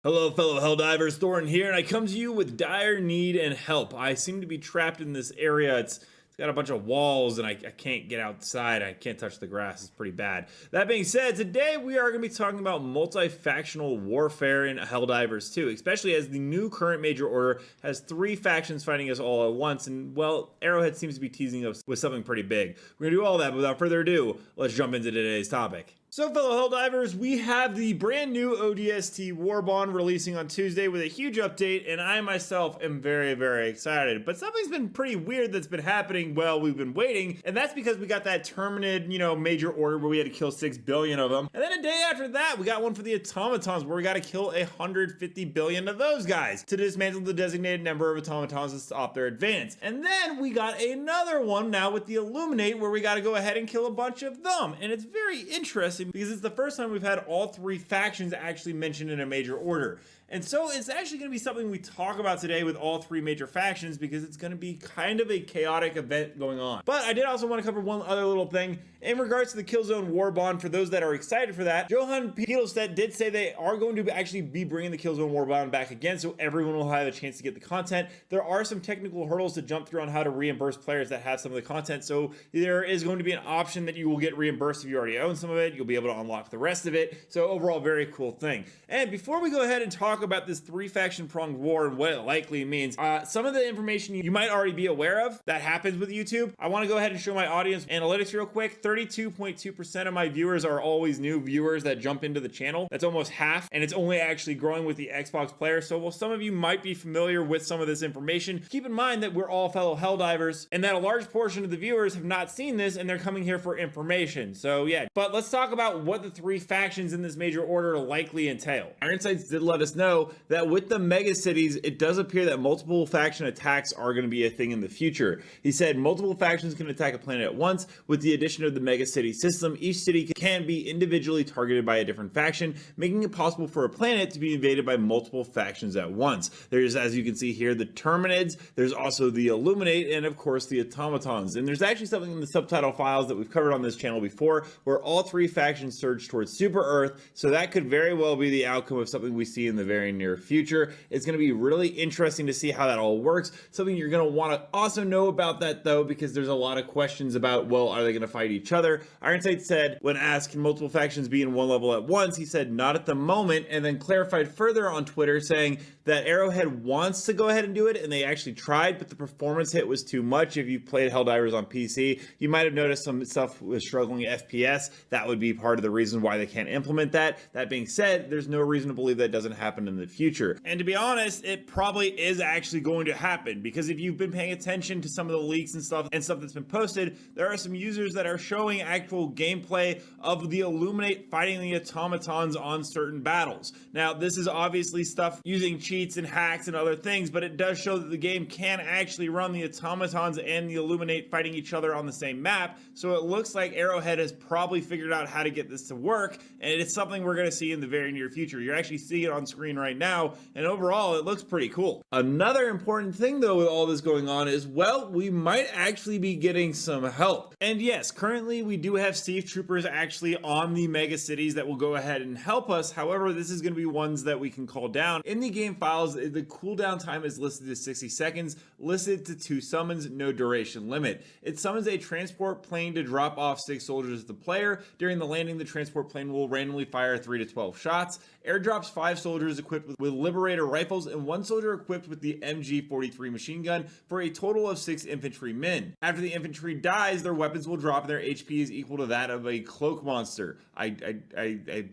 Hello fellow Helldivers, Thornton here, and I come to you with dire need and help. I seem to be trapped in this area. It's got a bunch of walls and I can't get outside. I can't touch the grass. It's pretty bad. That being said, today we are going to be talking about multi-factional warfare in Helldivers 2, especially as the new current major order has 3 factions fighting us all at once, and well, Arrowhead seems to be teasing us with something pretty big. We're going to do all that, but without further ado, let's jump into today's topic. So fellow Helldivers, we have the brand new ODST warbond releasing on Tuesday with a huge update, and I myself am very excited. But something's been pretty weird that's been happening while we've been waiting, and that's because we got that Terminated, major order where we had to kill 6 billion of them. And then a day after that, we got one for the automatons where we got to kill 150 billion of those guys to dismantle the designated number of automatons to stop their advance. And then we got another one now with the Illuminate where we got to go ahead and kill a bunch of them. And it's very interesting because it's the first time we've had all 3 factions actually mentioned in a major order. And so it's actually going to be something we talk about today with all 3 major factions because it's going to be kind of a chaotic event going on. But I did also want to cover one other little thing in regards to the Killzone warbond. For those that are excited for that, Johan Pietelstedt did say they are going to actually be bringing the Killzone warbond back again, so everyone will have a chance to get the content. There are some technical hurdles to jump through on how to reimburse players that have some of the content, so there is going to be an option that you will get reimbursed if you already own some of it. You'll be able to unlock the rest of it, so overall very cool thing. And before we go ahead and talk about this 3-faction pronged war and what it likely means, some of the information you might already be aware of that happens with YouTube, I want to go ahead and show my audience analytics real quick. 32.2% of my viewers are always new viewers that jump into the channel. That's almost half, and it's only actually growing with the Xbox player. So while some of you might be familiar with some of this information, keep in mind that we're all fellow Helldivers and that a large portion of the viewers have not seen this and they're coming here for information. So yeah, but let's talk about what the 3 factions in this major order likely entail. Our insights did let us know that with the mega cities, it does appear that multiple faction attacks are going to be a thing in the future. He said multiple factions can attack a planet at once. With the addition of the mega city system, each city can be individually targeted by a different faction, making it possible for a planet to be invaded by multiple factions at once. There's, as you can see here, the Terminateds, there's also the Illuminate, and of course the automatons. And there's actually something in the subtitle files that we've covered on this channel before where all 3 factions surge towards Super Earth, so that could very well be the outcome of something we see in the very near future. It's going to be really interesting to see how that all works. Something you're going to want to also know about that though, because there's a lot of questions about, well, are they going to fight each other? Ironsight said when asked can multiple factions be in one level at once, he said not at the moment, and then clarified further on Twitter saying that Arrowhead wants to go ahead and do it, and they actually tried, but the performance hit was too much. If you played Helldivers on PC, you might have noticed some stuff was struggling FPS. That would be part of the reason why they can't implement that. That being said, there's no reason to believe that doesn't happen in the future. And to be honest, it probably is actually going to happen, because if you've been paying attention to some of the leaks and stuff that's been posted, there are some users that are showing actual gameplay of the Illuminate fighting the automatons on certain battles. Now, this is obviously stuff using cheats and hacks and other things, but it does show that the game can actually run the automatons and the Illuminate fighting each other on the same map. So it looks like Arrowhead has probably figured out how to get this to work, and it's something we're going to see in the very near future. You're actually seeing it on screen right now, and overall it looks pretty cool. Another important thing though with all this going on is, well, we might actually be getting some help. And yes, currently we do have Steve Troopers actually on the mega cities that will go ahead and help us. However, this is going to be ones that we can call down. In the game files, the cooldown time is listed to 60 seconds, listed to 2 summons, no duration limit. It summons a transport plane to drop off 6 soldiers to the player. During the landing, the transport plane will randomly fire 3 to 12 shots. Airdrops 5 soldiers equipped with Liberator rifles and 1 soldier equipped with the MG43 machine gun for a total of 6 infantrymen. After the infantry dies, their weapons will drop and their HP is equal to that of a cloak monster. I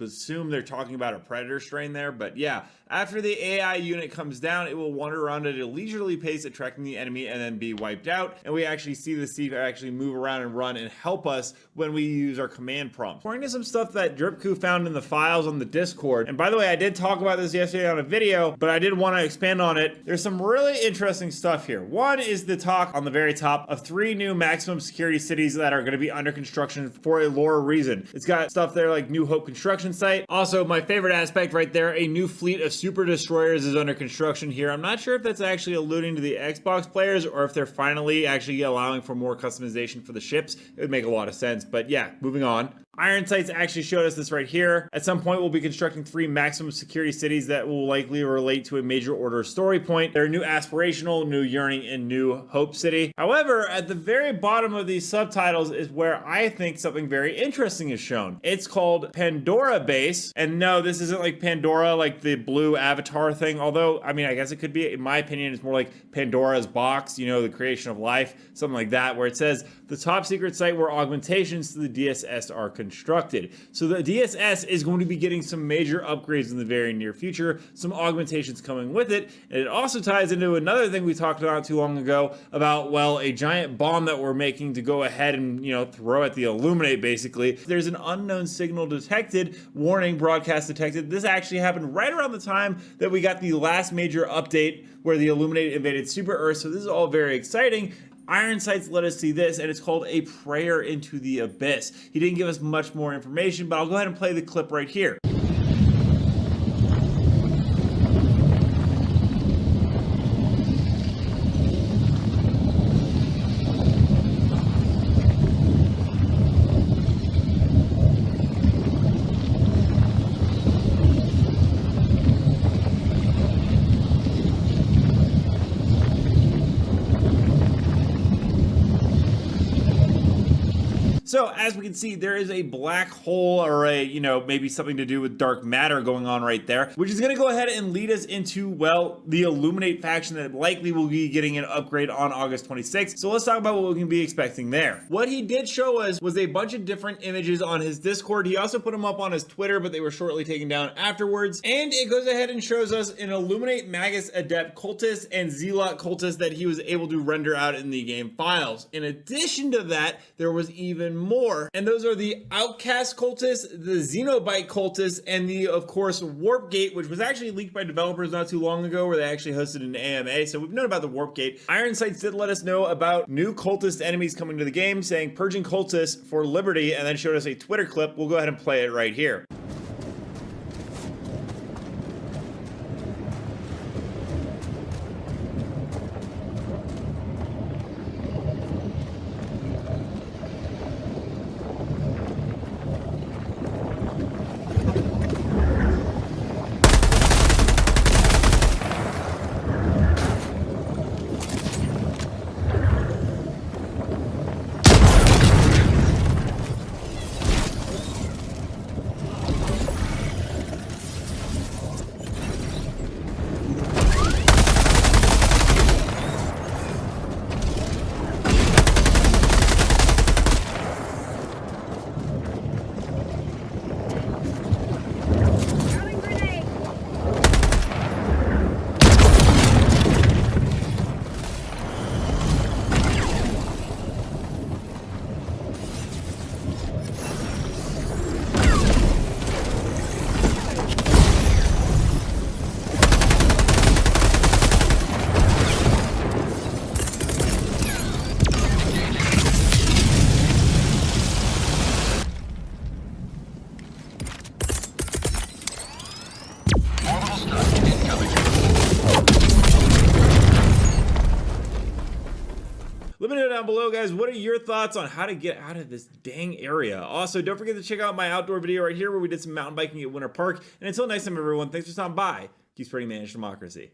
assume they're talking about a predator strain there, but yeah. After the AI unit comes down, it will wander around at a leisurely pace, attracting the enemy and then be wiped out. And we actually see the Steve actually move around and run and help us when we use our command prompt. According to some stuff that Dripku found in the files on the Discord, and by the way, I did talk about this yesterday on a video, but I did want to expand on it. There's some really interesting stuff here. One is the talk on the very top of 3 new maximum security cities that are going to be under construction for a lore reason. It's got stuff there like New Hope construction site. Also, my favorite aspect right there, a new fleet of super destroyers is under construction here. I'm not sure if that's actually alluding to the Xbox players or if they're finally actually allowing for more customization for the ships. It would make a lot of sense, but yeah, moving on. Iron Sights actually showed us this right here. At some point, we'll be constructing 3 maximum security cities that will likely relate to a major order story point. There are new Aspirational, new Yearning, and new Hope City. However, at the very bottom of these subtitles is where I think something very interesting is shown. It's called Pandora Base. And no, this isn't like Pandora, like the blue avatar thing. Although, I mean, I guess it could be. In my opinion, it's more like Pandora's box, you know, the creation of life, something like that, where it says the top secret site where augmentations to the DSS are constructed. So the DSS is going to be getting some major upgrades in the very near future, some augmentations coming with it. And it also ties into another thing we talked about not too long ago about, well, a giant bomb that we're making to go ahead and, you know, throw at the Illuminate, basically. There's an unknown signal detected, warning, broadcast detected. This actually happened right around the time that we got the last major update where the Illuminate invaded Super Earth. So this is all very exciting. Iron Sights let us see this, and it's called A Prayer into the Abyss. He didn't give us much more information, but I'll go ahead and play the clip right here. So as we can see, there is a black hole or a, you know, maybe something to do with dark matter going on right there, which is going to go ahead and lead us into, well, the Illuminate faction that likely will be getting an upgrade on August 26th. So let's talk about what we can be expecting there. What he did show us was a bunch of different images on his Discord. He also put them up on his Twitter, but they were shortly taken down afterwards. And it goes ahead and shows us an Illuminate Magus Adept cultist and Zealot cultist that he was able to render out in the game files. In addition to that, there was even more, and those are the Outcast cultists, the Xenobite cultists, and the, of course, Warp Gate, which was actually leaked by developers not too long ago, where they actually hosted an AMA. So we've known about the Warp Gate. Iron Sights did let us know about new cultist enemies coming to the game, saying purging cultists for liberty, and then showed us a Twitter clip. We'll go ahead and play it right here. Let me know down below, guys, what are your thoughts on how to get out of this dang area? Also, don't forget to check out my outdoor video right here where we did some mountain biking at Winter Park. And until next time, everyone, thanks for stopping by. Keep spreading managed democracy.